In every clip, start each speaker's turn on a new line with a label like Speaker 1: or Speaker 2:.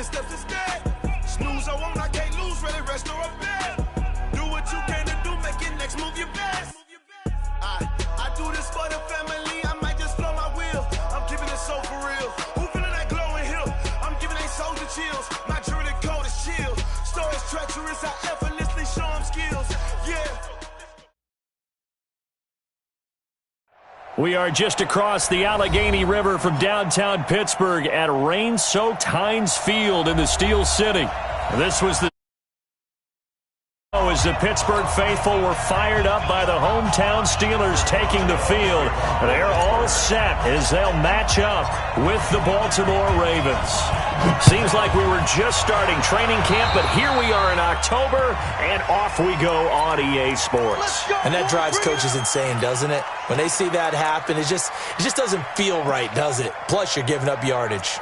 Speaker 1: 10 steps instead. Snooze, I won't, I can't lose, really rest or a bed. Do what you can to do, make it next move your best. I do this for the family, I might just flow my wheel. I'm keeping it so for real. Who feeling that glowing hill? I'm giving they soldier chills. My jewelry code is chill. Stories treacherous, I effortlessly show them skills. Yeah.
Speaker 2: We are just across the Allegheny River from downtown Pittsburgh at rain-soaked Heinz Field in the Steel City. This was the as the Pittsburgh faithful were fired up by the hometown Steelers taking the field. They're all set as they'll match up with the Baltimore Ravens. Seems like we were just starting training camp, but here we are in October, and off we go on EA Sports.
Speaker 3: And that drives coaches insane, doesn't it? When they see that happen, it just doesn't feel right, does it? Plus, you're giving up yardage.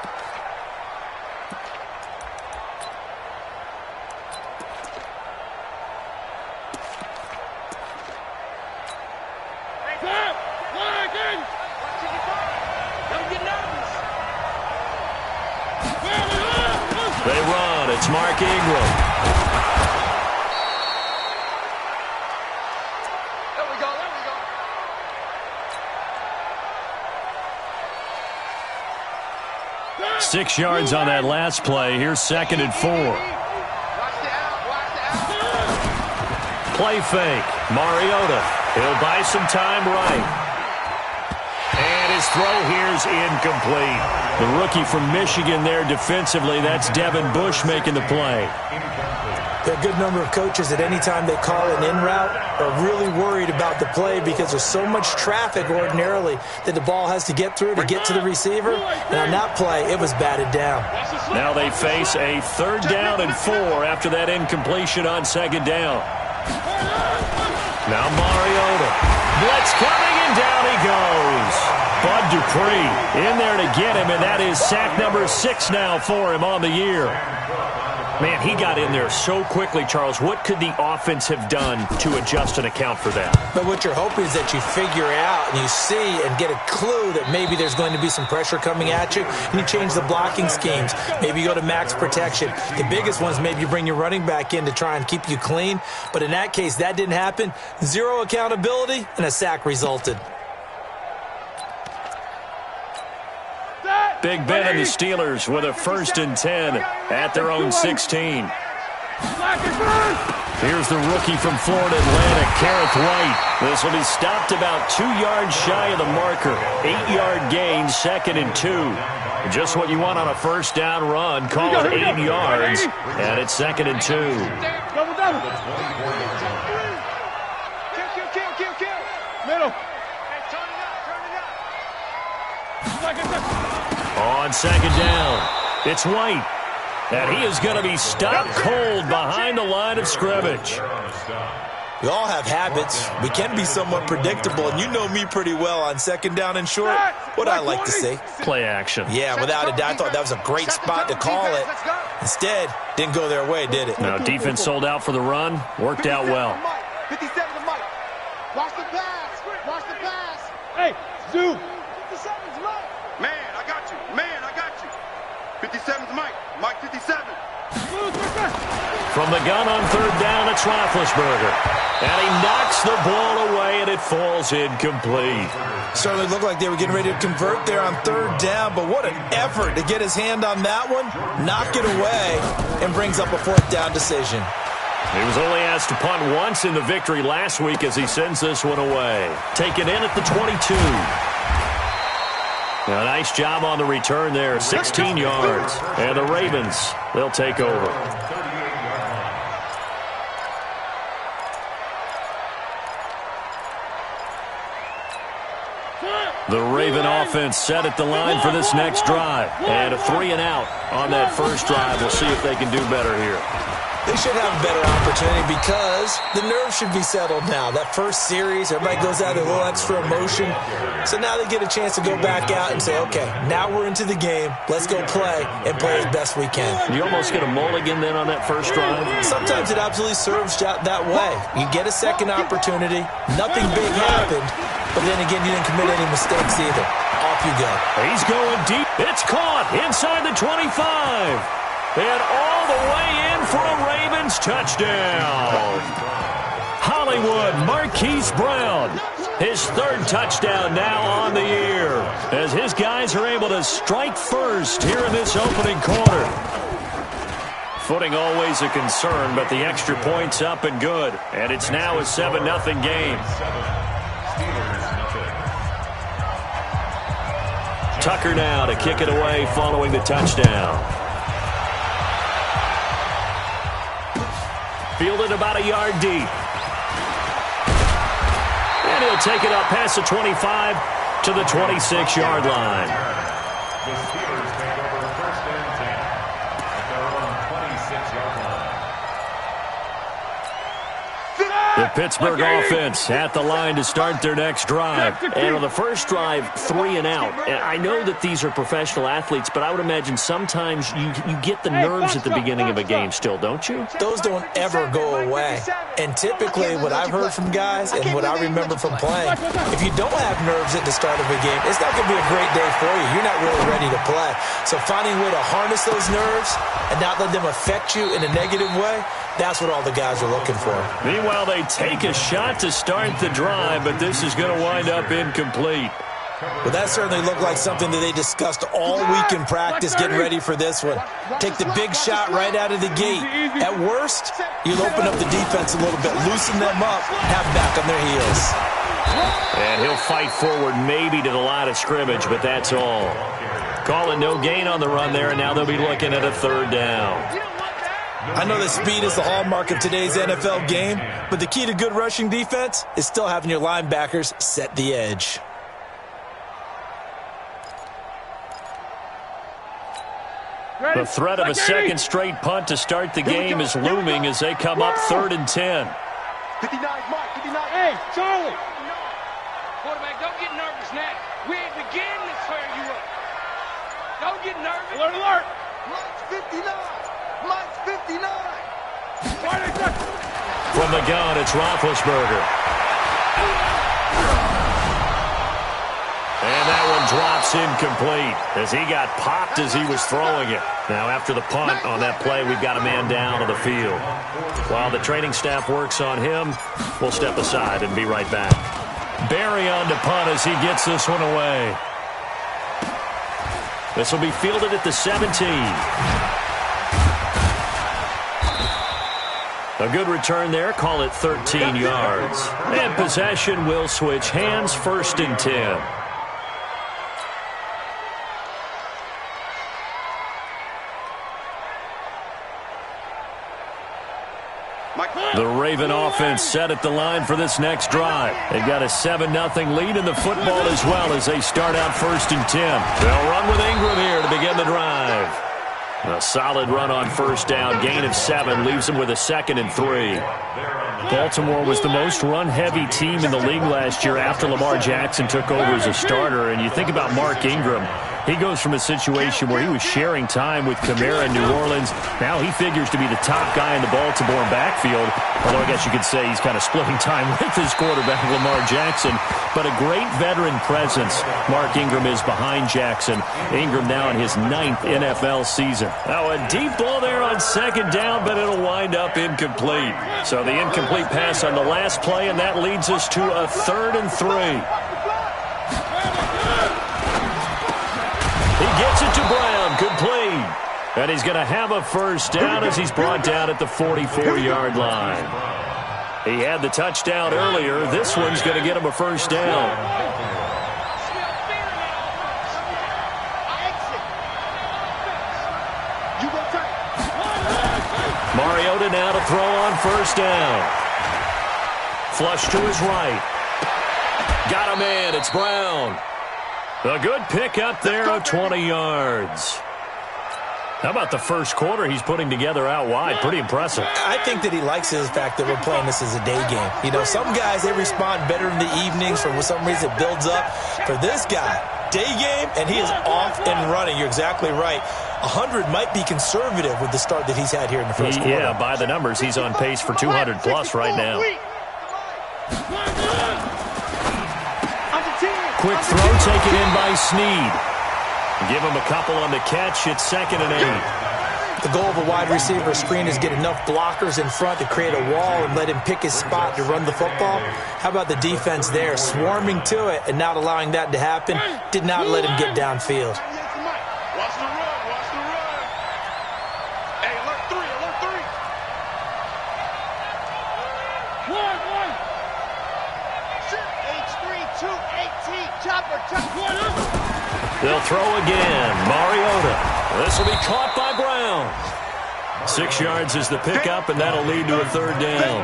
Speaker 2: They run. It's Mark Ingram.
Speaker 4: There we go.
Speaker 2: 6 yards on that last play. Here's 2nd and 4.
Speaker 4: Watch the out.
Speaker 2: Play fake. Mariota. He'll buy some time right. And his throw here's incomplete. The rookie from Michigan there defensively. That's Devin Bush making the play.
Speaker 3: There are a good number of coaches at any time they call an in route are really worried about the play because there's so much traffic ordinarily that the ball has to get through to get to the receiver. And on that play, it was batted down.
Speaker 2: Now they face a 3rd down and 4 after that incompletion on 2nd down. Now Mariota. Blitz coming, and down he goes. Bud Dupree in there to get him, and that is sack number 6 now for him on the year. Man, he got in there so quickly, Charles. What could the offense have done to adjust and account for that?
Speaker 3: But what you're hoping is that you figure out and you see and get a clue that maybe there's going to be some pressure coming at you, and you change the blocking schemes. Maybe you go to max protection. The biggest one is maybe you bring your running back in to try and keep you clean. But in that case, that didn't happen. 0 accountability, and a sack resulted.
Speaker 2: Big Ben and the Steelers with a 1st and 10 at their own 16. Here's the rookie from Florida Atlantic, Kareth White. This will be stopped about 2 yards shy of the marker. 8-yard gain, 2nd and 2. Just what you want on a 1st down run. Call it 8 yards, and it's 2nd and 2.
Speaker 4: Middle.
Speaker 2: On 2nd down, it's White. And he is going to be stopped cold behind the line of scrimmage.
Speaker 3: We all have habits. We can be somewhat predictable, and you know me pretty well on 2nd down and short. What I like to say.
Speaker 2: Play action.
Speaker 3: Yeah, without a doubt, I thought that was a great spot to call it. Instead, didn't go their way, did it?
Speaker 2: Now, defense sold out for the run. Worked out well.
Speaker 4: 57 to Mike. Watch the pass. Watch the pass. Hey, Zoo. 57's Mike. Man, I got you. 57's Mike. Mike 57.
Speaker 2: From the gun on 3rd down, it's Roethlisberger. And he knocks the ball away, and it falls incomplete.
Speaker 3: Certainly looked like they were getting ready to convert there on 3rd down, but what an effort to get his hand on that one, knock it away, and brings up a 4th down decision.
Speaker 2: He was only asked to punt once in the victory last week as he sends this one away. Taken in at the 22. A nice job on the return there, 16 yards. And the Ravens, they'll take over. The Raven offense set at the line for this next drive. And a 3 and out on that first drive. We'll see if they can do better here.
Speaker 3: They should have a better opportunity because the nerves should be settled now. That first series, everybody goes out with a little extra emotion. So now they get a chance to go back out and say, okay, now we're into the game. Let's go play and play as best we can.
Speaker 2: You almost get a mulligan then on that first drive?
Speaker 3: Sometimes it absolutely serves that way. You get a second opportunity. Nothing big happened. But then again, you didn't commit any mistakes either. Off you go.
Speaker 2: He's going deep. It's caught inside the 25. And all the way in for a Ravens touchdown. Hollywood Marquise Brown, his third touchdown now on the year, as his guys are able to strike first here in this opening quarter. Footing always a concern, but the extra point's up and good. And it's now a 7-0 game. Tucker now to kick it away following the touchdown. Fielded about a yard deep. And he'll take it up past the 25 to the 26-yard line.
Speaker 5: The Steelers take over first and 10 at their own 26-yard line.
Speaker 2: The Pittsburgh offense at the line to start their next drive.
Speaker 6: And on the first drive, 3 and out. And I know that these are professional athletes, but I would imagine sometimes you get the nerves at the beginning of a game still, don't you?
Speaker 3: Those don't ever go away. And typically what I've heard from guys and what I remember from playing, if you don't have nerves at the start of a game, it's not going to be a great day for you. You're not really ready to play. So finding a way to harness those nerves and not let them affect you in a negative way, that's what all the guys are looking for.
Speaker 2: Meanwhile, they take a shot to start the drive, but this is going to wind up incomplete.
Speaker 3: Well, that certainly looked like something that they discussed all week in practice getting ready for this one. Take the big shot right out of the gate. At worst, you'll open up the defense a little bit, loosen them up, have them back on their heels.
Speaker 2: And he'll fight forward maybe to the line of scrimmage, but that's all. Call it no gain on the run there, and now they'll be looking at a third down.
Speaker 3: I know that speed is the hallmark of today's NFL game, but the key to good rushing defense is still having your linebackers set the edge.
Speaker 2: The threat of a second straight punt to start the game is looming as they come up 3rd and 10.
Speaker 4: 59, Mike, 59. Hey, Charlie.
Speaker 7: Quarterback, don't get nervous now. We ain't beginning to tear you up. Don't get nervous.
Speaker 4: Alert, alert. Mike's 59. Mike's 59.
Speaker 2: From the gun, it's Roethlisberger. And that one drops incomplete as he got popped as he was throwing it. Now after the punt on that play, we've got a man down on the field. While the training staff works on him, we'll step aside and be right back. Barry on to punt as he gets this one away. This will be fielded at the 17. A good return there. Call it 13 yards. And possession will switch hands, 1st and 10. The Raven offense set at the line for this next drive. They've got a 7-0 lead in the football as well as they start out 1st and 10. They'll run with Ingram here to begin the drive. A solid run on 1st down. Gain of 7 leaves them with a 2nd and 3. Baltimore was the most run-heavy team in the league last year after Lamar Jackson took over as a starter. And you think about Mark Ingram. He goes from a situation where he was sharing time with Kamara in New Orleans. Now he figures to be the top guy in the Baltimore backfield. Although I guess you could say he's kind of splitting time with his quarterback, Lamar Jackson. But a great veteran presence. Mark Ingram is behind Jackson. Ingram now in his 9th NFL season. Now a deep ball there on 2nd down, but it'll wind up incomplete. So the incomplete pass on the last play, and that leads us to a 3rd and 3. Gets it to Brown, complete. And he's going to have a 1st down as he's brought down at the 44-yard line. He had the touchdown earlier. This one's going to get him a 1st down. Mariota now to throw on 1st down. Flush to his right. Got him in. It's Brown. A good pick up there of 20 yards. How about the first quarter he's putting together out wide? Pretty impressive.
Speaker 3: I think that he likes the fact that we're playing this as a day game. You know, some guys, they respond better in the evenings. For some reason, it builds up. For this guy, day game, and he is off and running. You're exactly right. 100 might be conservative with the start that he's had here in the first quarter.
Speaker 2: Yeah, by the numbers, he's on pace for 200-plus right now. Quick throw taken in by Snead. Give him a couple on the catch. It's 2nd and 8.
Speaker 3: The goal of a wide receiver screen is get enough blockers in front to create a wall and let him pick his spot to run the football. How about the defense there, swarming to it and not allowing that to happen? Did not let him get downfield.
Speaker 4: Watch the run, watch the run. Hey, alert 3, alert 3. One. H3-2-8T, chopper.
Speaker 2: They'll throw again. Mariota. This will be caught by Brown. 6 yards is the pickup, and that'll lead to a third down.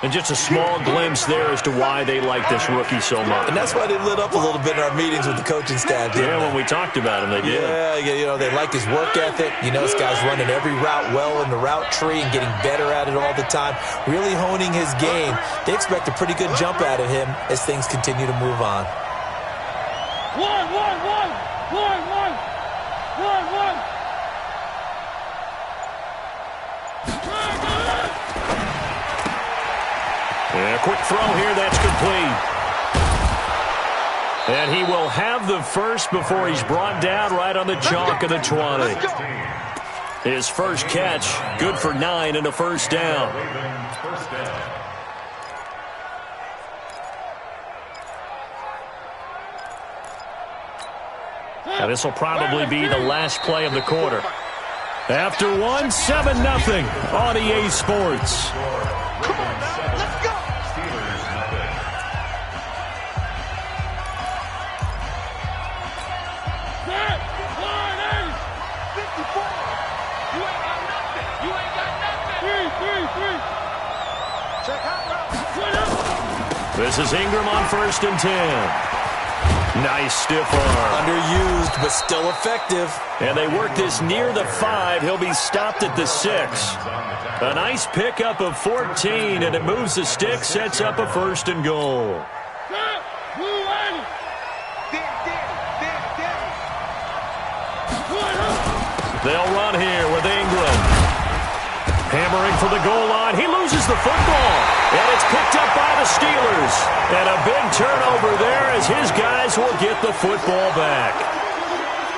Speaker 2: And just a small glimpse there as to why they like this rookie so much.
Speaker 3: And that's why they lit up a little bit in our meetings with the coaching staff, didn't they?
Speaker 2: When we talked about him, they did.
Speaker 3: Yeah, they like his work ethic. This guy's running every route well in the route tree and getting better at it all the time, really honing his game. They expect a pretty good jump out of him as things continue to move on.
Speaker 4: One.
Speaker 2: And a quick throw here, that's complete. And he will have the first before he's brought down right on the chalk of the 20. His first catch, good for 9 and a first down. Now this will probably be the last play of the quarter. After 1, 7-0 on EA Sports.
Speaker 4: Come on now, let's go. Set, 54. You ain't got nothing. Three. Check out, bro.
Speaker 2: This is Ingram on 1st and 10. Nice stiff arm.
Speaker 3: Underused, but still effective.
Speaker 2: And they work this near the 5. He'll be stopped at the 6. A nice pickup of 14, and it moves the stick, sets up a 1st and goal. They'll run here with Ingram. Hammering for the goal line. He loses the football. And it's picked up by the Steelers. And a big turnover there as his guys will get the football back.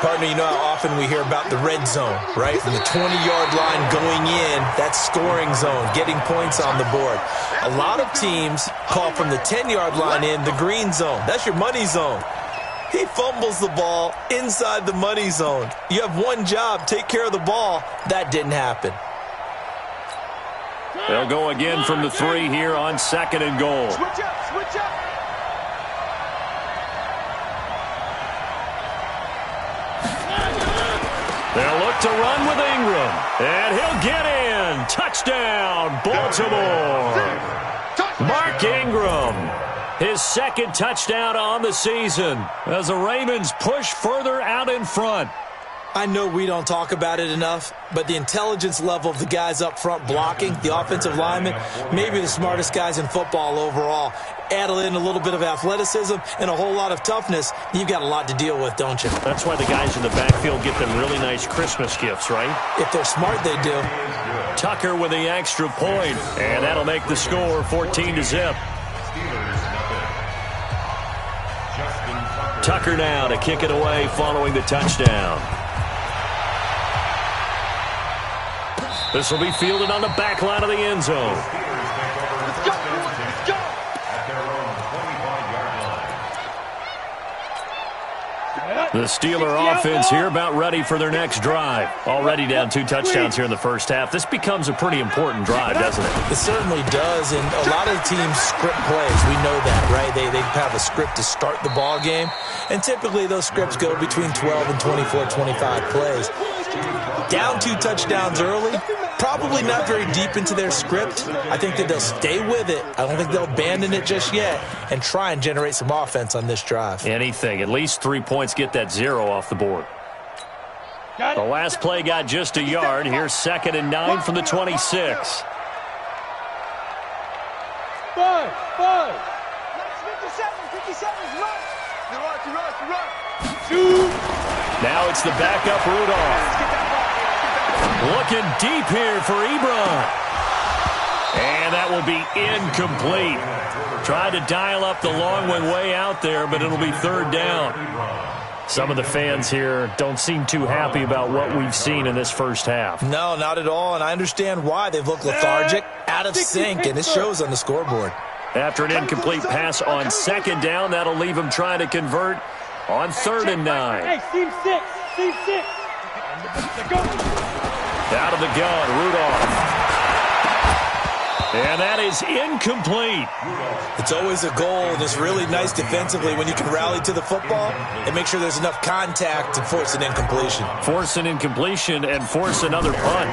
Speaker 3: Partner, you know how often we hear about the red zone, right? From the 20-yard line going in, that's scoring zone, getting points on the board. A lot of teams call from the 10-yard line in the green zone. That's your money zone. He fumbles the ball inside the money zone. You have one job, take care of the ball. That didn't happen.
Speaker 2: They'll go again from the 3 here on 2nd and goal.
Speaker 4: Switch up.
Speaker 2: They'll look to run with Ingram. And he'll get in. Touchdown, Baltimore. Mark Ingram. His 2nd touchdown on the season as the Ravens push further out in front.
Speaker 3: I know we don't talk about it enough, but the intelligence level of the guys up front blocking, the offensive linemen, maybe the smartest guys in football overall. Add in a little bit of athleticism and a whole lot of toughness, you've got a lot to deal with, don't you?
Speaker 2: That's why the guys in the backfield get them really nice Christmas gifts, right?
Speaker 3: If they're smart, they do.
Speaker 2: Tucker with the extra point, and that'll make the score 14-0. Tucker now to kick it away following the touchdown. This will be fielded on the back line of the end zone.
Speaker 4: Let's go.
Speaker 2: The Steeler offense here about ready for their next drive. Already down 2 touchdowns here in the first half. This becomes a pretty important drive, doesn't it?
Speaker 3: It certainly does, and a lot of teams script plays. We know that, right? They have a script to start the ball game, and typically those scripts go between 12 and 24, 25 plays. Down 2 touchdowns early, probably not very deep into their script. I think that they'll stay with it. I don't think they'll abandon it just yet and try and generate some offense on this drive.
Speaker 2: Anything. At least 3 points, get that 0 off the board. The last play got just a yard. Here's 2nd and 9 from the 26.
Speaker 4: 5. 57's right.
Speaker 2: Now it's the backup Rudolph. Looking deep here for Ebron. And that will be incomplete. Tried to dial up the long one way out there, but it'll be 3rd down. Some of the fans here don't seem too happy about what we've seen in this first half.
Speaker 3: No, not at all, and I understand why. They've looked lethargic, out of sync, and it shows on the scoreboard.
Speaker 2: After an incomplete pass on second down, that'll leave them trying to convert on 3rd and 9.
Speaker 4: Hey, team 6. Team 6.
Speaker 2: Out of the gun, Rudolph. And that is incomplete.
Speaker 3: It's always a goal, and it's really nice defensively when you can rally to the football and make sure there's enough contact to force an incompletion.
Speaker 2: Force an incompletion and force another punt.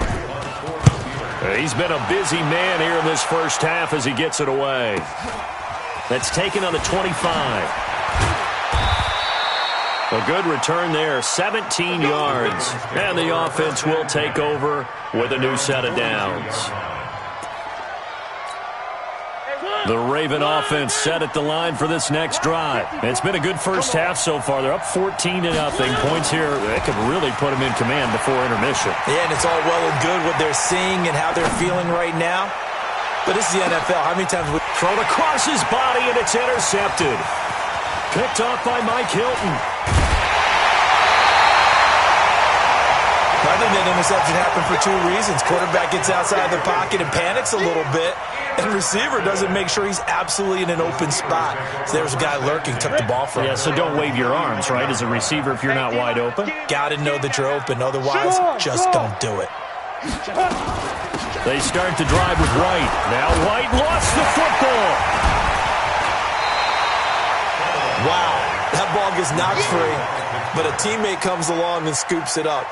Speaker 2: He's been a busy man here in this first half as he gets it away. That's taken on the 25. A good return there, 17 yards. And the offense will take over with a new set of downs. The Raven offense set at the line for this next drive. It's been a good first half so far. They're up 14-0. Points here, that could really put them in command before intermission.
Speaker 3: Yeah, and it's all well and good what they're seeing and how they're feeling right now. But this is the NFL. How many times we
Speaker 2: thrown across his body, and it's intercepted. Picked off by Mike Hilton.
Speaker 3: I think that interception happened for 2 reasons. Quarterback gets outside the pocket and panics a little bit, and receiver doesn't make sure he's absolutely in an open spot. So there's a guy lurking, took the ball from him.
Speaker 2: Yeah, so don't wave your arms, right, as a receiver if you're not wide open?
Speaker 3: Got to know that you're open. Otherwise, just don't do it.
Speaker 2: They start to drive with White. Now White lost the football.
Speaker 3: Wow, that ball gets knocked free, but a teammate comes along and scoops it up.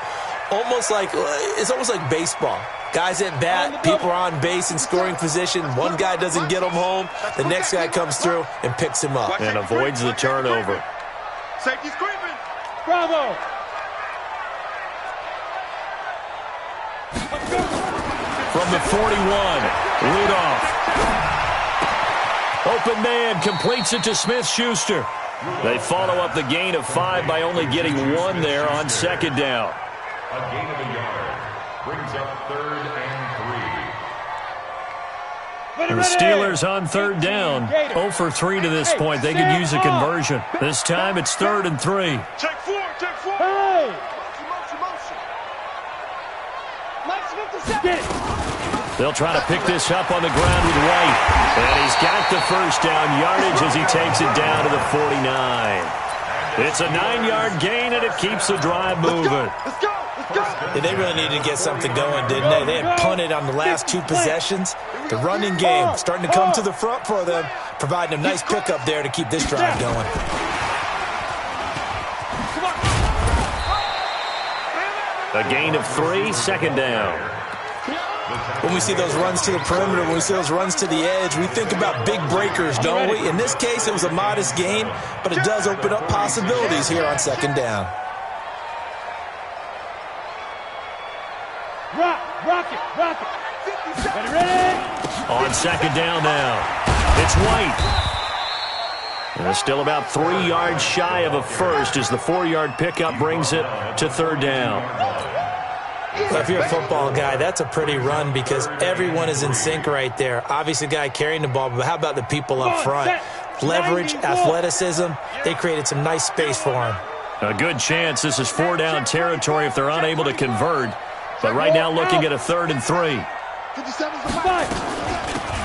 Speaker 3: It's almost like baseball. Guys at bat, people are on base in scoring position. One guy doesn't get him home. The next guy comes through and picks him up.
Speaker 2: And avoids the turnover.
Speaker 4: Safety's creeping. Bravo.
Speaker 2: From the 41, Rudolph. Open man completes it to Smith-Schuster. They follow up the gain of 5 by only getting 1 there on 2nd down.
Speaker 5: A gain of a yard brings up 3rd and 3.
Speaker 2: The Steelers on 3rd down. 0 for 3 to this point. They could use a conversion. This time it's 3rd and 3.
Speaker 4: Check 4. Hey! Motion. Mike Smith to second.
Speaker 2: They'll try to pick this up on the ground with White. And he's got the first down yardage as he takes it down to the 49. It's a 9-yard gain, and it keeps the drive moving.
Speaker 4: Let's go.
Speaker 3: And they really needed to get something going, didn't they? They had punted on the last 2 possessions. The running game starting to come to the front for them, providing a nice pickup there to keep this drive going.
Speaker 2: A gain of 3, 2nd down.
Speaker 3: When we see those runs to the perimeter, when we see those runs to the edge, we think about big breakers, don't we? In this case, it was a modest gain, but it does open up possibilities here on 2nd down.
Speaker 4: Rock it. Ready?
Speaker 2: On 2nd down now, it's White. And they're still about 3 yards shy of a first as the 4-yard pickup brings it to 3rd down.
Speaker 3: Well, if you're a football guy, that's a pretty run because everyone is in sync right there. Obviously, the guy carrying the ball, but how about the people up front? Leverage, athleticism, they created some nice space for him.
Speaker 2: A good chance this is 4-down territory if they're unable to convert. But right now looking at a 3rd and 3.
Speaker 4: 57's the fight.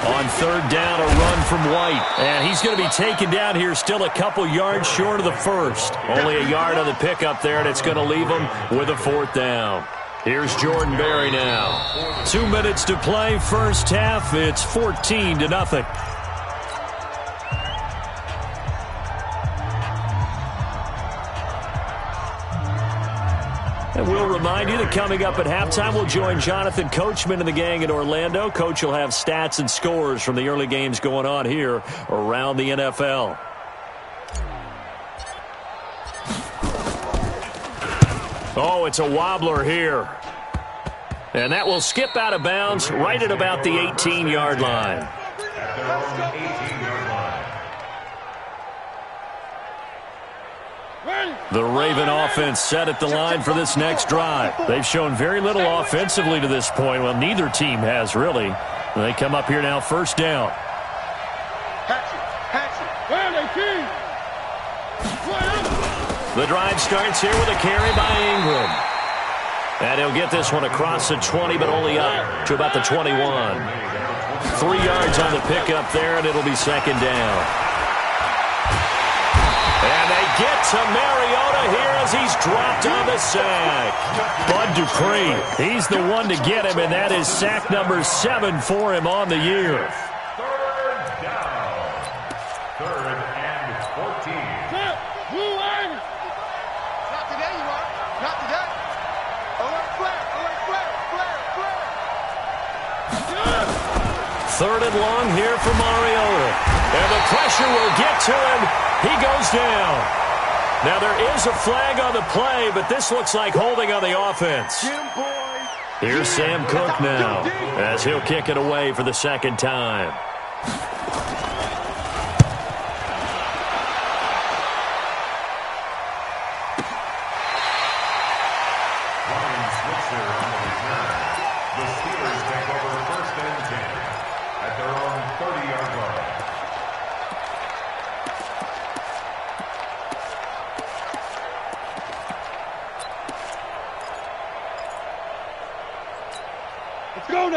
Speaker 2: On 3rd down, a run from White. And he's going to be taken down here still a couple yards short of the first. Only a yard on the pickup there, and it's going to leave him with a 4th down. Here's Jordan Berry now. 2 minutes to play, first half. It's 14-0. And we'll remind you that coming up at halftime, we'll join Jonathan Coachman and the gang in Orlando. Coach will have stats and scores from the early games going on here around the NFL. Oh, it's a wobbler here. And that will skip out of bounds right at about the 18-yard line.
Speaker 5: At their own 18-yard line.
Speaker 2: The Raven offense set at the line for this next drive. They've shown very little offensively to this point. Well, neither team has, really. They come up here now, 1st down.
Speaker 4: Hatchet. Where are they,
Speaker 2: The drive starts here with a carry by Ingram. And he'll get this one across the 20, but only up to about the 21. 3 yards on the pickup there, and it'll be second down. And they get to Mariota here as he's dropped on the sack. Bud Dupree, he's the one to get him, and that is sack number 7 for him on the year.
Speaker 5: Third down. 3rd and 14.
Speaker 4: Not today, you are. Not today. Alert flare, alert flare, flare, flare.
Speaker 2: 3rd and long here for Mariota. And the pressure will get to him. He goes down. Now there is a flag on the play, but this looks like holding on the offense. Here's Sam Cook now as he'll kick it away for the second time.
Speaker 5: Ryan Switzer on the return. The Steelers take over 1st and 10 at their own 30-yard line.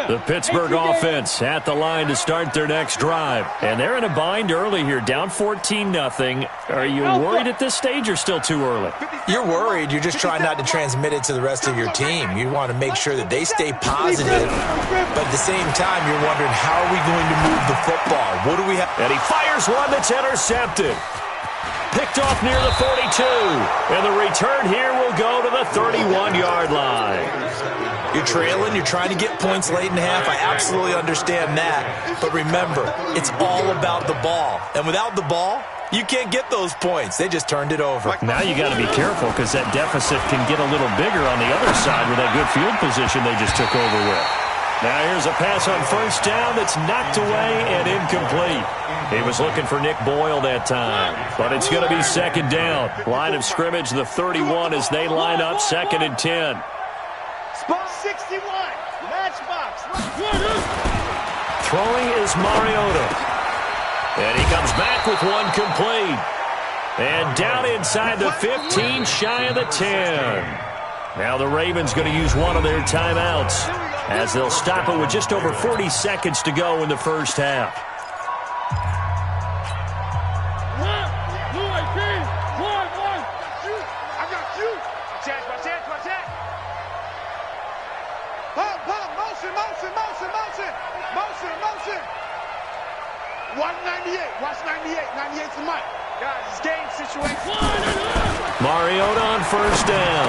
Speaker 2: The Pittsburgh offense at the line to start their next drive. And they're in a bind early here, down 14-0. Are you worried at this stage or still too early?
Speaker 3: You're worried. You're just trying not to transmit it to the rest of your team. You want to make sure that they stay positive. But at the same time, you're wondering, how are we going to move the football? What do we have?
Speaker 2: And he fires one that's intercepted. Picked off near the 42. And the return here will go to the 31-yard line.
Speaker 3: You're trailing. You're trying to get points late in the half. I absolutely understand that. But remember, it's all about the ball. And without the ball, you can't get those points. They just turned it over.
Speaker 2: Now you got to be careful because that deficit can get a little bigger on the other side with that good field position they just took over with. Now here's a pass on 1st down that's knocked away and incomplete. He was looking for Nick Boyle that time, but it's going to be second down. Line of scrimmage, the 31 as they line up 2nd and 10.
Speaker 4: Spot 61. Matchbox.
Speaker 2: Throwing is Mariota. And he comes back with one complete. And down inside the 15, shy of the 10. Now the Ravens going to use one of their timeouts as they'll stop it with just over 40 seconds to go in the first half.
Speaker 4: I got you. Watch that. Motion. 198. Watch 98. 98's the mic. Guys, it's game situation.
Speaker 2: Mariota on 1st down.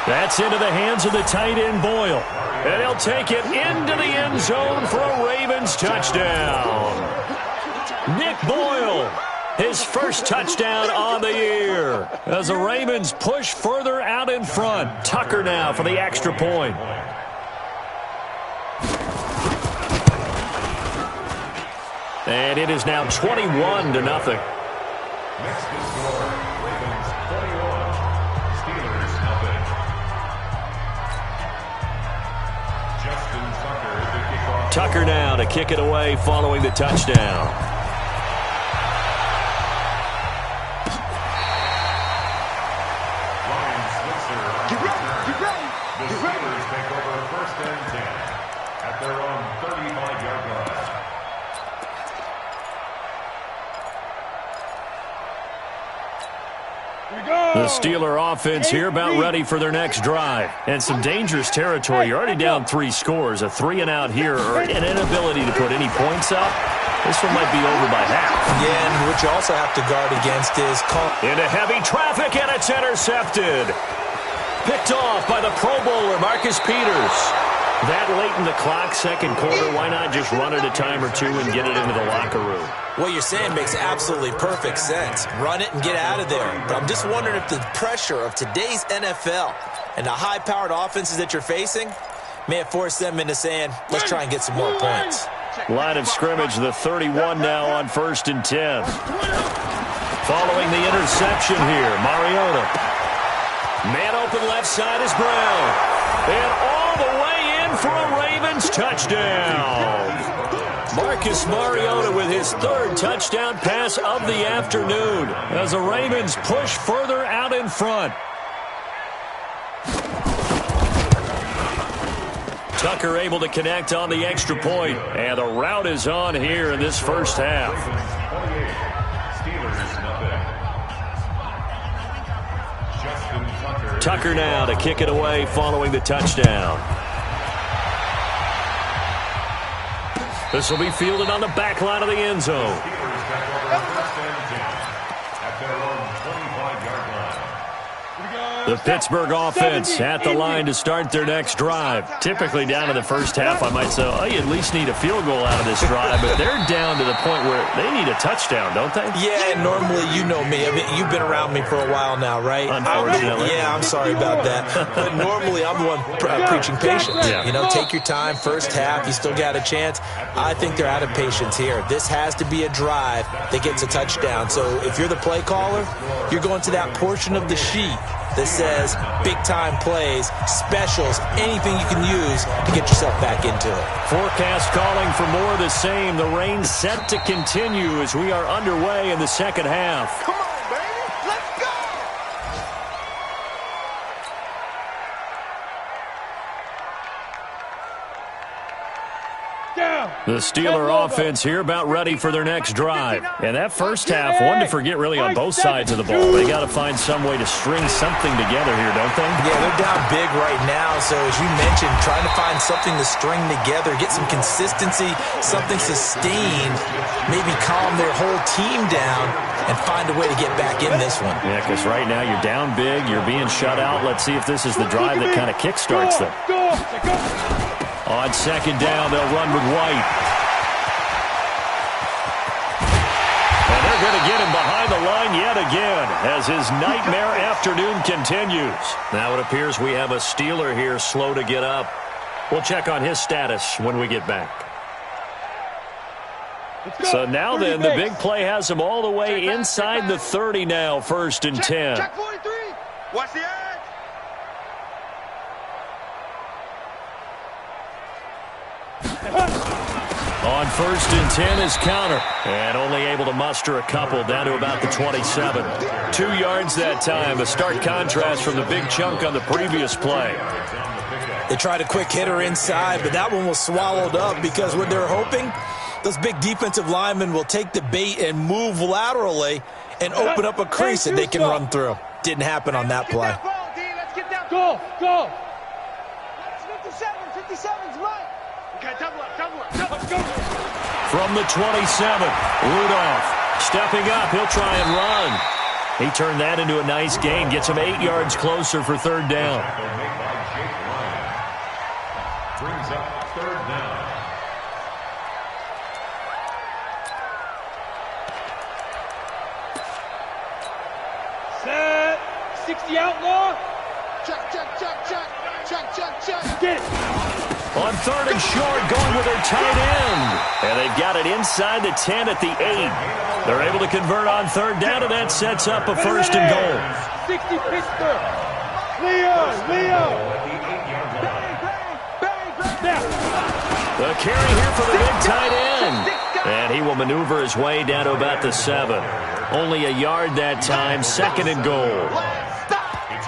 Speaker 2: That's into the hands of the tight end Boyle. And he'll take it into the end zone for a Ravens touchdown. Nick Boyle, his first touchdown on the year. As the Ravens push further out in front. Tucker now for the extra point. And it is now 21-0.
Speaker 5: Next to score, Ravens 21, Steelers 0. Justin Tucker to kick off.
Speaker 2: Tucker now to kick it away following the touchdown.
Speaker 5: Ryan Switzer on the return. The Steelers take over 1st and 10 at their own 35-yard line.
Speaker 2: The Steeler offense here about ready for their next drive. And some dangerous territory. You're already down 3 scores. A 3-and-out here or an inability to put any points up. This one might be over by half.
Speaker 3: Yeah, and what you also have to guard against is
Speaker 2: into heavy traffic, and it's intercepted. Picked off by the Pro Bowler, Marcus Peters. That late in the clock, second quarter, why not just run it a time or two and get it into the locker room?
Speaker 3: what you're saying makes absolutely perfect sense. Run it and get out of there. But I'm just wondering if the pressure of today's NFL and the high-powered offenses that you're facing may have forced them into saying, let's try and get some more points.
Speaker 2: Line of scrimmage, the 31 now on 1st and 10. Following the interception here, Mariota. Man open left side is Brown. And all the way in for a Ravens touchdown. Mark Marcus Mariota with his third touchdown pass of the afternoon as the Ravens push further out in front. Tucker able to connect on the extra point, and the route is on here in this first half. Tucker now to kick it away following the touchdown. This will be fielded on the back line of the end zone. The Pittsburgh offense at the line to start their next drive. Typically down in the first half, I might say, oh, you at least need a field goal out of this drive, but they're down to the point where they need a touchdown, don't they?
Speaker 3: Yeah, and normally, you know me. I mean, you've been around me for a while now, right?
Speaker 2: Unfortunately.
Speaker 3: Yeah, I'm sorry about that. But normally, I'm the one preaching patience.
Speaker 2: Yeah.
Speaker 3: You know, take your time. First half, you still got a chance. I think they're out of patience here. This has to be a drive that gets a touchdown. So if you're the play caller, you're going to that portion of the sheet that says big-time plays, specials, anything you can use to get yourself back into it.
Speaker 2: Forecast calling for more of the same. The rain set to continue as we are underway in the second half.
Speaker 4: Come on, baby. Let's go.
Speaker 2: The Steeler offense here about ready for their next drive. And that first half, one to forget really on both sides of the ball. They got to find some way to string something together here, don't they?
Speaker 3: Yeah, they're down big right now. So as you mentioned, trying to find something to string together, get some consistency, something sustained, maybe calm their whole team down and find a way to get back in this one.
Speaker 2: Yeah, because right now you're down big, you're being shut out. Let's see if this is the drive that kind of kickstarts them. On second down, they'll run with White. And they're going to get him behind the line yet again as his nightmare afternoon continues. Now it appears we have a Steeler here slow to get up. We'll check on his status when we get back. So now then, the big play has him all the way inside the 30 now, 1st and 10.
Speaker 4: Check 43. Watch the edge.
Speaker 2: On 1st and 10 is counter. And only able to muster a couple down to about the 27. 2 yards that time. A stark contrast from the big chunk on the previous play.
Speaker 3: They tried a quick hitter inside, but that one was swallowed up because what they're hoping, those big defensive linemen will take the bait and move laterally and open up a crease that they can run through. Didn't happen on that play.
Speaker 4: Let's get that ball, D. Let's get that ball. Go. 57's mine. Okay, double up. Let's go.
Speaker 2: From the 27, Rudolph stepping up. He'll try and run. He turned that into a nice gain. Gets him 8 yards closer for 3rd down.
Speaker 5: Brings up 3rd down.
Speaker 4: Set. 60 outlaw. Check. Get it.
Speaker 2: On 3rd and short, going with their tight end. And they've got it inside the 10 at the 8. They're able to convert on 3rd down, and that sets up a 1st and goal.
Speaker 4: 60 Pittsburgh. Leo. Bang.
Speaker 2: The carry here for the big tight end. And he will maneuver his way down to about the 7. Only a yard that time, 2nd and goal.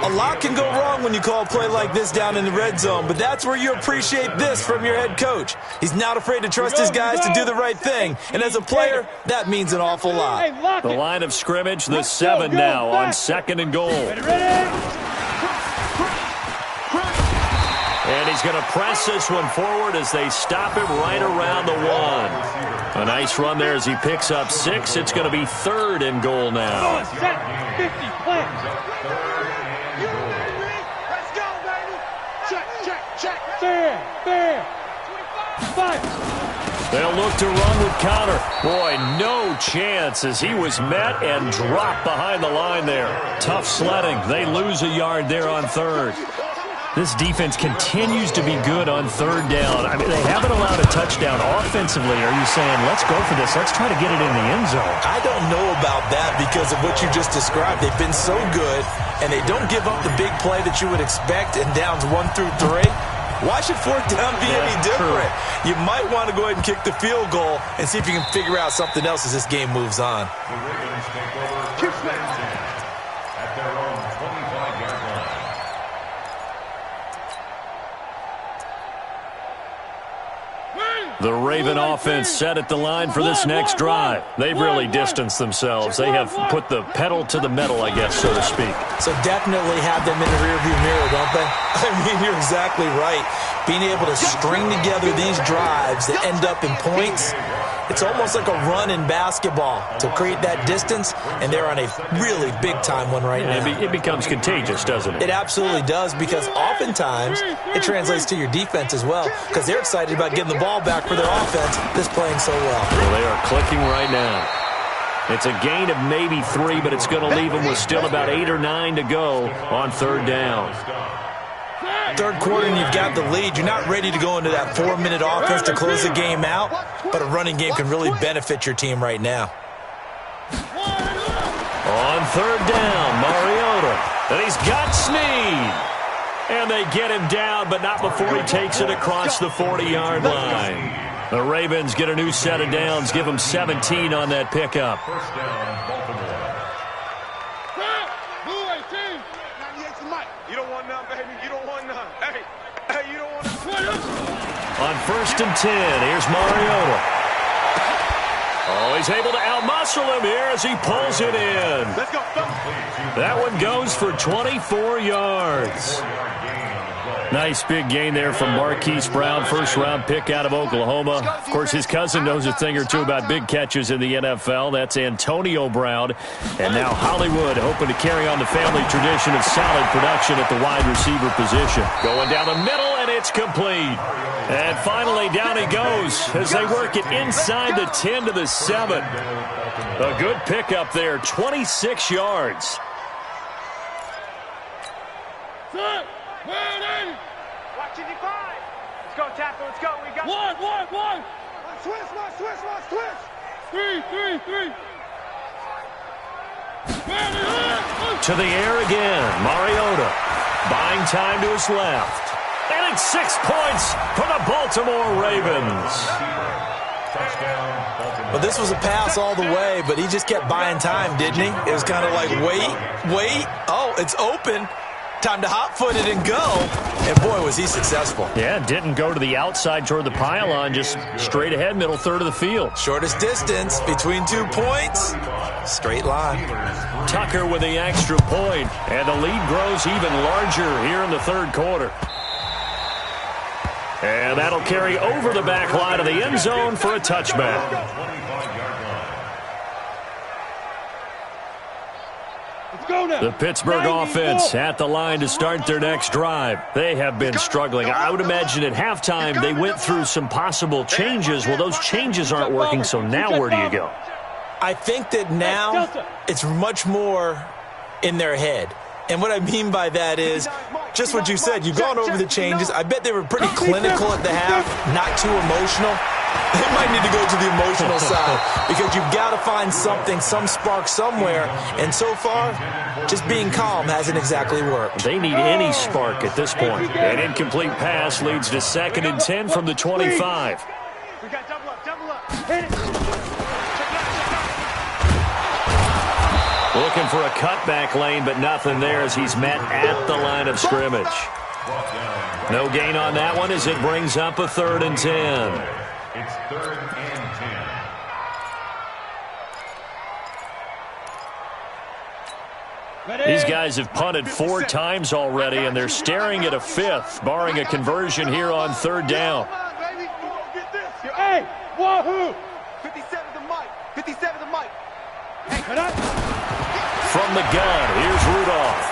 Speaker 3: A lot can go wrong when you call a play like this down in the red zone, but that's where you appreciate this from your head coach. He's not afraid to trust his guys to do the right thing, and as a player, that means an awful lot.
Speaker 2: The line of scrimmage, the 7 now on 2nd and goal. And he's going to press this one forward as they stop him right around the 1. A nice run there as he picks up 6. It's going to be 3rd and goal now.
Speaker 4: 50 play. Let's go, baby. Check. Fair. 5.
Speaker 2: They'll look to run with counter. Boy, no chance as he was met and dropped behind the line there. Tough sledding. They lose a yard there on 3rd. This defense continues to be good on 3rd down. I mean, they haven't allowed a touchdown offensively. Are you saying, let's go for this? Let's try to get it in the end zone.
Speaker 3: I don't know about that because of what you just described. They've been so good, and they don't give up the big play that you would expect in downs 1 through 3. Why should fourth down be any different? You might want to go ahead and kick the field goal and see if you can figure out something else as this game moves on.
Speaker 5: The Ravens take over first and 10 at their own 25-yard line.
Speaker 2: The Raven offense set at the line for this next drive. They've really distanced themselves. They have put the pedal to the metal, I guess, so to speak.
Speaker 3: So definitely have them in the rearview mirror, don't they? I mean, you're exactly right. Being able to string together these drives that end up in points, it's almost like a run in basketball to create that distance, and they're on a really big-time one right now.
Speaker 2: It becomes contagious, doesn't it?
Speaker 3: It absolutely does, because oftentimes it translates to your defense as well, because they're excited about getting the ball back for their offense that's playing so well.
Speaker 2: Well, they are clicking right now. It's a gain of maybe 3, but it's going to leave them with still about 8 or 9 to go on third down.
Speaker 3: Third quarter and you've got the lead. You're not ready to go into that 4-minute offense to close the game out, but a running game can really benefit your team right now.
Speaker 2: On third down, Mariota. And he's got Snead. And they get him down, but not before he takes it across the 40-yard line. The Ravens get a new set of downs, give them 17 on that pickup.
Speaker 5: First down, Baltimore.
Speaker 4: You don't want none, baby. You don't want none. Hey, you don't want none.
Speaker 2: On first and 10, here's Mariota. Oh, he's able to outmuscle him here as he pulls it in.
Speaker 4: Let's go.
Speaker 2: That one goes for 24 yards. Nice big gain there from Marquise Brown, first-round pick out of Oklahoma. Of course, his cousin knows a thing or two about big catches in the NFL. That's Antonio Brown. And now Hollywood hoping to carry on the family tradition of solid production at the wide receiver position. Going down the middle, and it's complete. And finally, down he goes as they work it inside the 10 to the 7. A good pickup there, 26 yards.
Speaker 4: Watch it, 5. Let's go, tackle. Let's go. We got one. Switch. 3.
Speaker 2: To the air again, Mariota buying time to his left. And it's 6 points for the Baltimore Ravens.
Speaker 3: Well, this was a pass all the way, but he just kept buying time, didn't he? It was kind of like, wait. Oh, it's open. Time to hot-foot it and go. And, boy, was he successful.
Speaker 2: Yeah, didn't go to the outside toward the pylon, just straight ahead, middle third of the field.
Speaker 3: Shortest distance between 2 points. Straight line.
Speaker 2: Tucker with the extra point, and the lead grows even larger here in the third quarter. And that'll carry over the back line of the end zone for a touchback. The Pittsburgh offense at the line to start their next drive. They have been struggling. I would imagine at halftime they went through some possible changes. Well, those changes aren't working, so now where do you go?
Speaker 3: I think that now it's much more in their head. And what I mean by that is just what you said. You've gone over the changes. I bet they were pretty clinical at the half, not too emotional. They might need to go to the emotional side because you've got to find something, some spark somewhere. And so far, just being calm hasn't exactly worked.
Speaker 2: They need any spark at this point. An incomplete pass leads to 2nd and 10 from the 25.
Speaker 4: We got double up. Hit it.
Speaker 2: Looking for a cutback lane, but nothing there as he's met at the line of scrimmage. No gain on that one as it brings up a 3rd and 10.
Speaker 5: It's 3rd and
Speaker 2: 10. These guys have punted 4 times already, and they're staring at a 5th, barring a conversion here on 3rd down.
Speaker 4: Hey, wahoo! 57 to Mike. 57 to Mike.
Speaker 2: From the gun, here's Rudolph.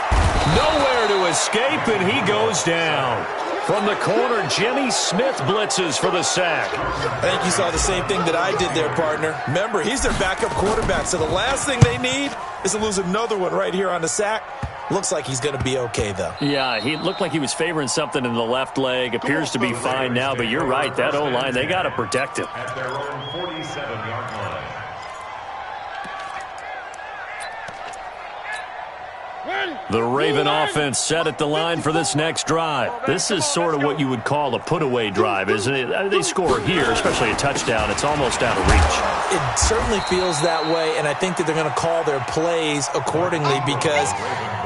Speaker 2: Nowhere to escape, and he goes down. From the corner, Jimmy Smith blitzes for the sack.
Speaker 3: I think you saw the same thing that I did there, partner. Remember, he's their backup quarterback, so the last thing they need is to lose another one right here on the sack. Looks like he's going to be okay, though.
Speaker 2: Yeah, he looked like he was favoring something in the left leg. Appears to be fine now, but you're right. That O-line, they got to protect him.
Speaker 5: At their own 47-yard line.
Speaker 2: The Raven offense set at the line for this next drive. This is sort of what you would call a put-away drive, isn't it? They score here, especially a touchdown. It's almost out of reach.
Speaker 3: It certainly feels that way, and I think that they're going to call their plays accordingly because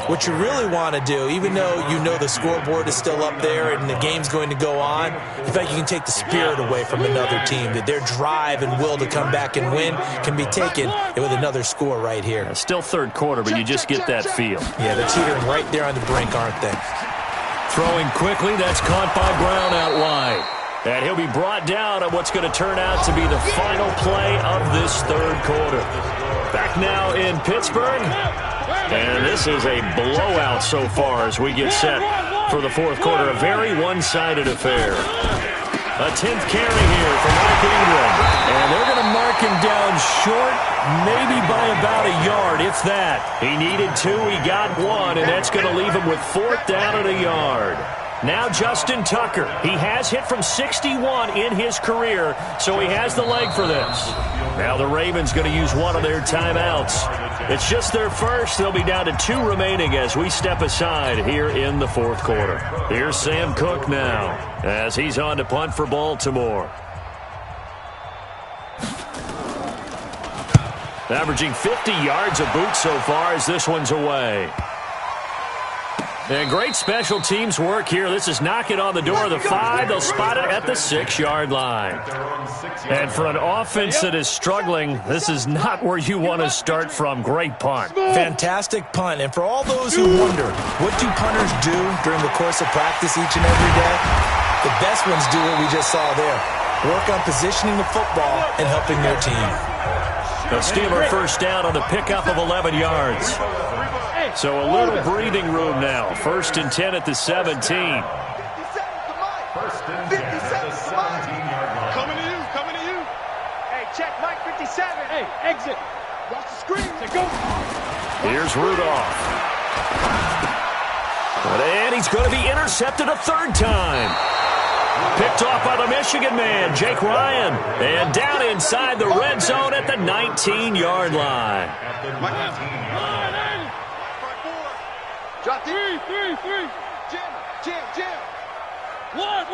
Speaker 3: what you really want to do, even though you know the scoreboard is still up there and the game's going to go on, in fact, you can take the spirit away from another team, that their drive and will to come back and win can be taken with another score right here.
Speaker 2: Still third quarter, but you just get that feel.
Speaker 3: Yeah, they're teetering right there on the brink, aren't they?
Speaker 2: Throwing quickly, that's caught by Brown out wide. And he'll be brought down at what's going to turn out to be the final play of this third quarter. Back now in Pittsburgh. And this is a blowout so far as we get set for the fourth quarter. A very one-sided affair. A 10th carry here for Mark Ingram. And they're going to mark him down short, maybe by about a yard, if that. He needed 2, he got 1, and that's going to leave him with 4th down at a yard. Now Justin Tucker. He has hit from 61 in his career, so he has the leg for this. Now the Ravens going to use one of their timeouts. It's just their first. They'll be down to 2 remaining as we step aside here in the fourth quarter. Here's Sam Cook now as he's on to punt for Baltimore. Averaging 50 yards a boot so far as this one's away. And great special teams work here. This is knocking on the door of the 5. They'll spot it at the 6-yard line. And for an offense that is struggling, this is not where you want to start from. Great punt.
Speaker 3: Fantastic punt. And for all those who wonder, what do punters do during the course of practice each and every day? The best ones do what we just saw there. Work on positioning the football and helping their team.
Speaker 2: The Steeler first down on the pickup of 11 yards. So a little breathing room now. 1st and 10 at the 17.
Speaker 4: 1st and 10 at the 17-yard line. Coming to you.
Speaker 7: Hey, check Mike 57.
Speaker 4: Hey, exit. Watch the screen.
Speaker 7: Go.
Speaker 2: Here's Rudolph. And he's going to be intercepted a 3rd time. Picked off by the Michigan man, Jake Ryan. And down inside the red zone at the 19-yard line.
Speaker 4: At the 19-yard line.
Speaker 7: Drop 3. Jam. 1.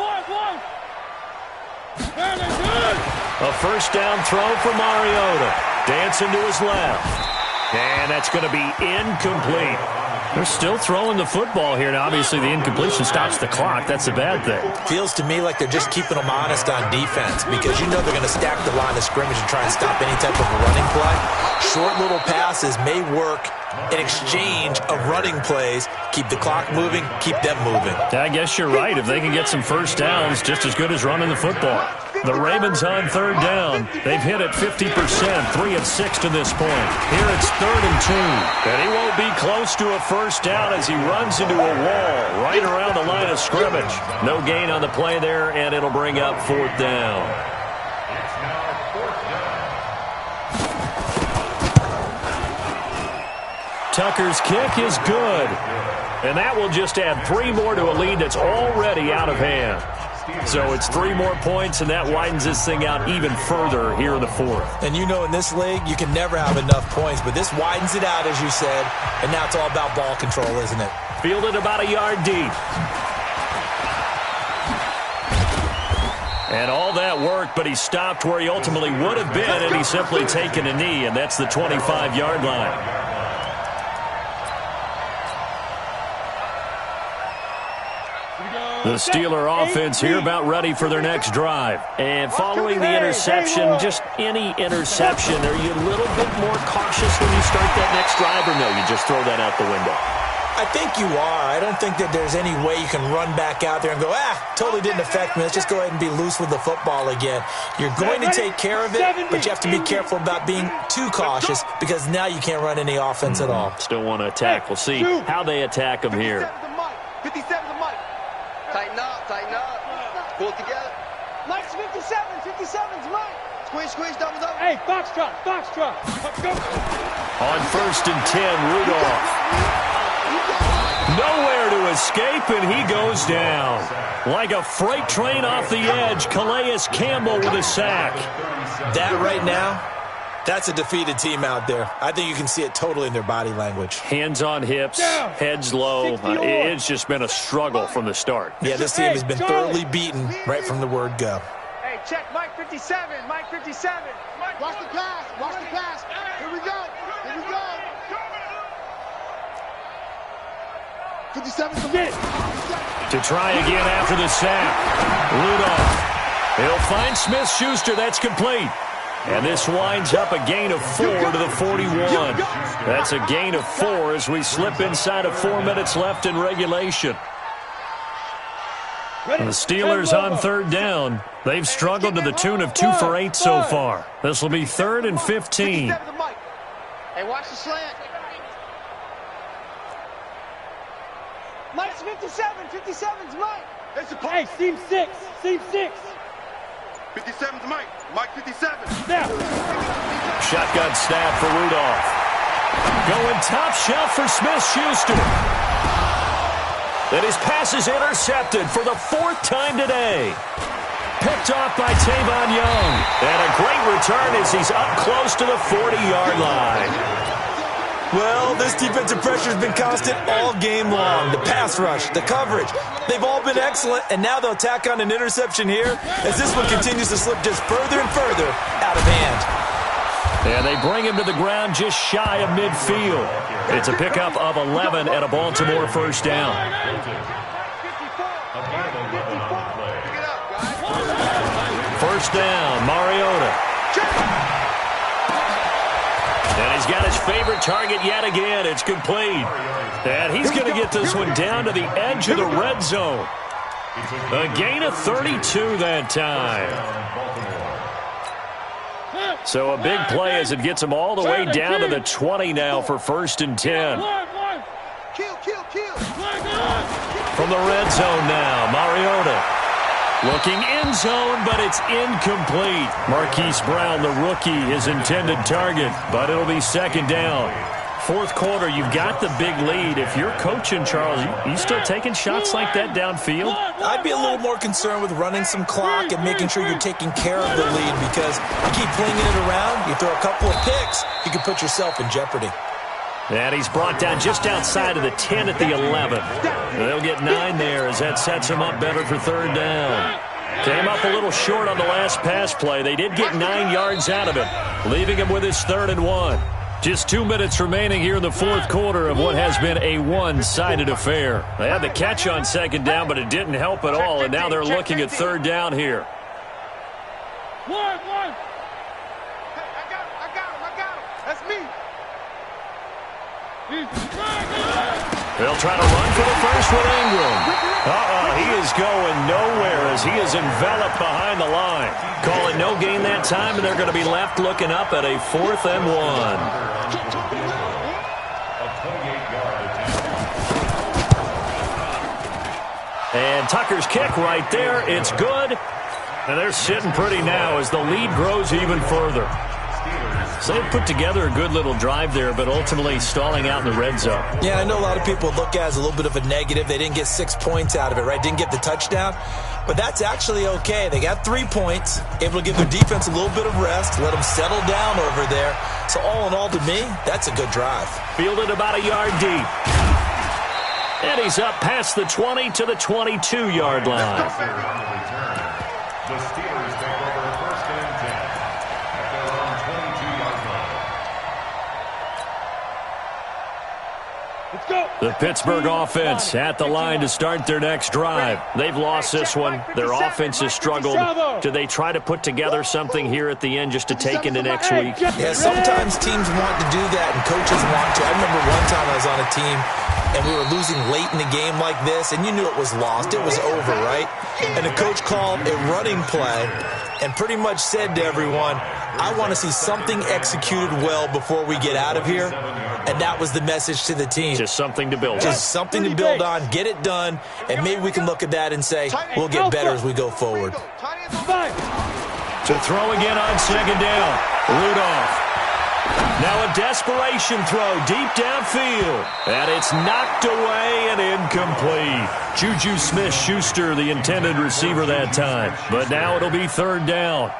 Speaker 7: Fairly good.
Speaker 2: A first down throw for Mariota. Dancing to his left. And that's going to be incomplete. They're still throwing the football here. Now, obviously, the incompletion stops the clock. That's a bad thing.
Speaker 3: Feels to me like they're just keeping them honest on defense because you know they're going to stack the line of scrimmage and try and stop any type of a running play. Short little passes may work in exchange of running plays. Keep the clock moving, keep them moving.
Speaker 2: I guess you're right. If they can get some first downs, just as good as running the football. The Ravens on 3rd down. They've hit it 50%, 3 of 6 to this point. Here it's 3rd and 2. And he won't be close to a first down as he runs into a wall right around the line of scrimmage. No gain on the play there, and it'll bring up 4th down.
Speaker 5: It's now 4th down.
Speaker 2: Tucker's kick is good. And that will just add 3 more to a lead that's already out of hand. So it's 3 more points, and that widens this thing out even further here in the 4th.
Speaker 3: And you know in this league, you can never have enough points, but this widens it out, as you said, and now it's all about ball control, isn't it?
Speaker 2: Fielded about a yard deep. And all that worked, but he stopped where he ultimately would have been, and he's simply taken a knee, and that's the 25-yard line. The Steeler offense here about ready for their next drive. And following the interception, just any interception, are you a little bit more cautious when you start that next drive, or no, you just throw that out the window?
Speaker 3: I think you are. I don't think that there's any way you can run back out there and go, totally didn't affect me. Let's just go ahead and be loose with the football again. You're going to take care of it, but you have to be careful about being too cautious because now you can't run any offense at all.
Speaker 2: Still want to attack. We'll see how they attack them here.
Speaker 4: 57 to Mike.
Speaker 7: Tighten up. Pull it together.
Speaker 4: Mike's 57's Mike.
Speaker 7: Squeeze, doubles up.
Speaker 4: Hey, Foxtrot. Go.
Speaker 2: On 1st and 10, Rudolph. Nowhere to escape, and he goes down. Like a freight train off the edge, Calais Campbell with a sack.
Speaker 3: That right now That's a defeated team out there. I think you can see it totally in their body language.
Speaker 2: Hands on hips, heads low. It's just been a struggle from the start.
Speaker 3: Yeah, this team has been thoroughly beaten right from the word go.
Speaker 4: Hey, check Mike 57. Mike 57. Watch the pass. Watch the pass. Here we go. Here we go. 57 to get it.
Speaker 2: To try again after the sack. Rudolph. He'll find Smith-Schuster. That's complete. And this winds up a gain of 4 to the 41. That's a gain of 4 as we slip inside of 4 minutes left in regulation. The Steelers on third down. They've struggled to the tune of 2 for 8 so far. This will be 3rd and 15.
Speaker 4: Hey, watch the slant. Mike's 57. 57's Mike.
Speaker 8: Hey, seam 6. Seam 6.
Speaker 4: 57's Mike. Mike 57.
Speaker 8: Now.
Speaker 2: Shotgun snap for Rudolph. Going top shelf for Smith-Schuster. And his pass is intercepted for the 4th time today. Picked off by Tavon Young. And a great return as he's up close to the 40-yard line.
Speaker 3: Well, this defensive pressure has been constant all game long. The pass rush, the coverage, they've all been excellent, and now they'll tack on an interception here as this one continues to slip just further and further out of hand.
Speaker 2: And they bring him to the ground just shy of midfield. It's a pickup of 11 and a Baltimore first down. First down, Mariota. And he's got his favorite target yet again. It's complete. And he's going to get this one down to the edge of the red zone. A gain of 32 that time. So a big play as it gets him all the way down to the 20 now for 1st and 10. From the red zone now, Mariota. Looking end zone, but it's incomplete. Marquise Brown, the rookie, his intended target, but it'll be 2nd down. 4th quarter, you've got the big lead. If you're coaching, Charles, you still taking shots like that downfield?
Speaker 3: I'd be a little more concerned with running some clock and making sure you're taking care of the lead, because you keep flinging it around, you throw a couple of picks, you can put yourself in jeopardy.
Speaker 2: And he's brought down just outside of the 10 at the 11. They'll get 9 there as that sets him up better for 3rd down. Came up a little short on the last pass play. They did get 9 yards out of it, leaving him with his 3rd and 1. Just 2 minutes remaining here in the 4th quarter of what has been a one-sided affair. They had the catch on 2nd down, but it didn't help at all, and now they're looking at 3rd down here.
Speaker 8: One.
Speaker 4: Hey, I got him. That's me.
Speaker 2: They'll try to run for the first with Ingram. He is going nowhere as he is enveloped behind the line. Calling no gain that time, and they're going to be left looking up at a 4th and 1. And Tucker's kick right there. It's good. And they're sitting pretty now as the lead grows even further. So they put together a good little drive there, but ultimately stalling out in the red zone.
Speaker 3: Yeah, I know a lot of people look at it as a little bit of a negative. They didn't get 6 points out of it, right? Didn't get the touchdown. But that's actually okay. They got 3 points, able to give their defense a little bit of rest, let them settle down over there. So all in all, to me, that's a good drive.
Speaker 2: Fielded about a yard deep. And he's up past the 20 to the 22-yard line.
Speaker 5: The Steelers take over 1st and 10 at their own 22-yard line.
Speaker 8: Let's go.
Speaker 2: The Pittsburgh offense at the line to start their next drive. They've lost this one. Their offense has struggled. Do they try to put together something here at the end just to take into next week?
Speaker 3: Yeah, sometimes teams want to do that and coaches want to. I remember one time I was on a team and we were losing late in the game like this, and you knew it was lost. It was over, right? And the coach called a running play and pretty much said to everyone, I want to see something executed well before we get out of here. And that was the message to the team.
Speaker 2: Just something to build on.
Speaker 3: Just something to build on, get it done, and maybe we can look at that and say, we'll get better as we go forward.
Speaker 2: To throw again on 2nd down. Rudolph. Now a desperation throw deep downfield. And it's knocked away and incomplete. Juju Smith-Schuster, the intended receiver that time. But now it'll be third down.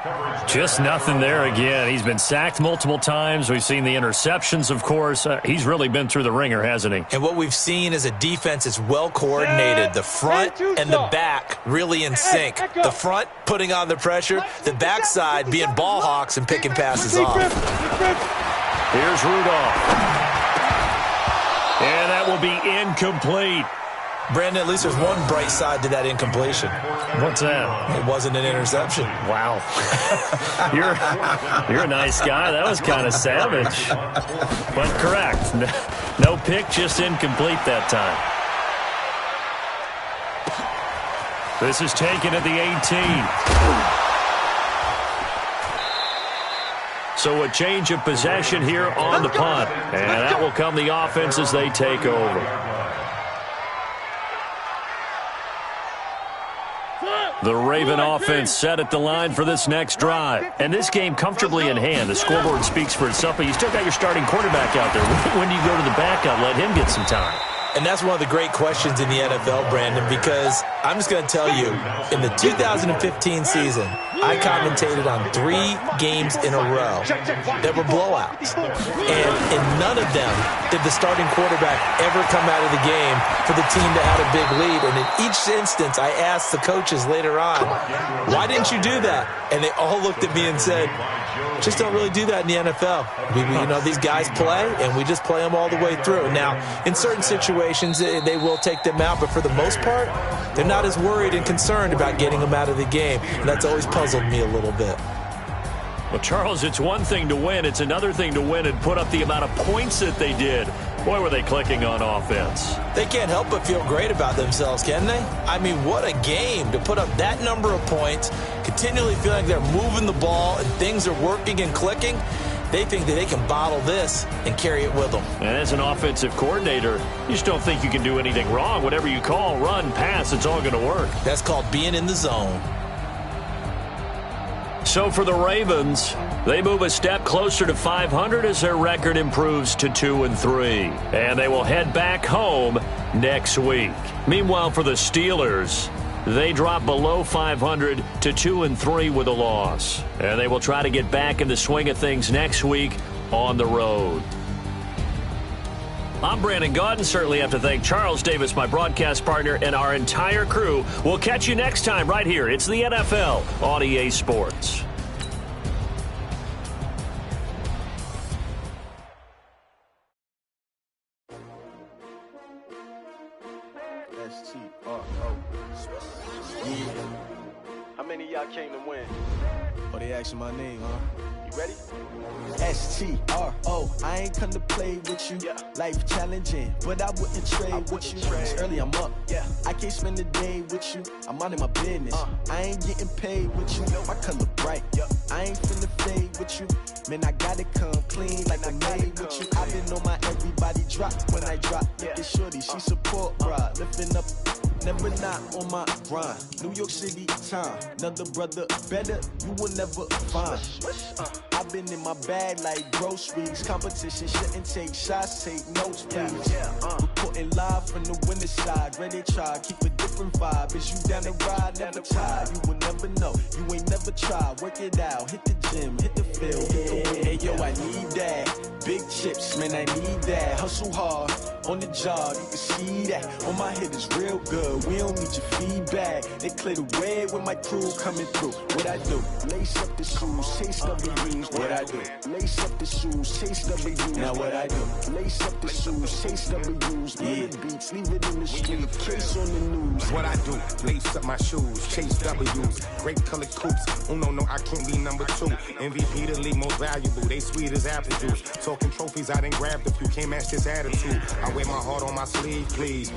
Speaker 2: Just nothing there again. He's been sacked multiple times. We've seen the interceptions, of course. He's really been through the ringer, hasn't he?
Speaker 3: And what we've seen is a defense that's well coordinated. The front and the back really in sync. The front putting on the pressure. The backside being ball hawks and picking passes off.
Speaker 2: Here's Rudolph. And that will be incomplete.
Speaker 3: Brandon, at least there's one bright side to that incompletion.
Speaker 2: What's that?
Speaker 3: It wasn't an interception.
Speaker 2: Wow. You're a nice guy. That was kind of savage. But correct. No pick, just incomplete that time. This is taken at the 18. So a change of possession here on the punt. And that will come the offense as they take over. The Raven offense set at the line for this next drive. And this game comfortably in hand. The scoreboard speaks for itself, but you still got your starting quarterback out there. When do you go to the backup? Let him get some time.
Speaker 3: And that's one of the great questions in the NFL, Brandon, because I'm just going to tell you, in the 2015 season, I commentated on 3 games in a row that were blowouts. And in none of them did the starting quarterback ever come out of the game for the team that had a big lead. And in each instance, I asked the coaches later on, why didn't you do that? And they all looked at me and said, just don't really do that in the NFL. You know, these guys play, and we just play them all the way through. Now, in certain situations, they will take them out, but for the most part, they're not as worried and concerned about getting them out of the game. And that's always puzzled me a little bit.
Speaker 2: Well, Charles, it's one thing to win. It's another thing to win and put up the amount of points that they did. Boy, were they clicking on offense.
Speaker 3: They can't help but feel great about themselves, can they? I mean, what a game to put up that number of points, continually feeling like they're moving the ball and things are working and clicking. They think that they can bottle this and carry it with them.
Speaker 2: And as an offensive coordinator, you just don't think you can do anything wrong. Whatever you call, run, pass, it's all going to work.
Speaker 3: That's called being in the zone.
Speaker 2: So for the Ravens, they move a step closer to 500 as their record improves to 2-3. And they will head back home next week. Meanwhile, for the Steelers, they drop below 500 to 2-3 with a loss. And they will try to get back in the swing of things next week on the road. I'm Brandon Gaudin. Certainly have to thank Charles Davis, my broadcast partner, and our entire crew. We'll catch you next time right here. It's the NFL on EA Sports.
Speaker 4: How many of y'all came to win? Oh, they asking my name, huh? You ready? S-T-R-O, I ain't come to play with you. Yeah. Life challenging, but I wouldn't trade with you. It's early, I'm up. Yeah. I can't spend the day with you. I'm minding my business. I ain't getting paid with you. My color bright. I ain't finna fade with you. Man, I gotta come clean like I'm made with you. I've been on my everybody drop when I drop. Look at shorty, she support ride. Lifting up, never not on my grind. New York City time, another brother better, you will never find. I've been in my bag like groceries. Competition shouldn't take shots, take notes, please. Reporting live from the winter side. Ready to try, keep a different vibe. Is you down the ride, never tired. You will never know, you ain't never tried. Work it out, hit the gym, hit the field, hit the win. Hey yo, I need that. Big chips, man, I need that. Hustle hard, on the job, you can see that. On my head is real good, we don't need your feedback. They clear the way when my crew coming through. What I do? Lace up the shoes, chase W's. What I do? Lace up the shoes, chase W's. Now what I do? Lace up the shoes, chase W's. Yeah. Beats, leave it in the street, case on the news.
Speaker 9: What I do? Lace up my shoes, chase W's. Great colored coops. Oh no, I can't be number 2. MVP the league most valuable. They sweet as apple juice. Talking trophies, I didn't grab the few. Can't match this attitude. I wear my heart on my sleeve, please.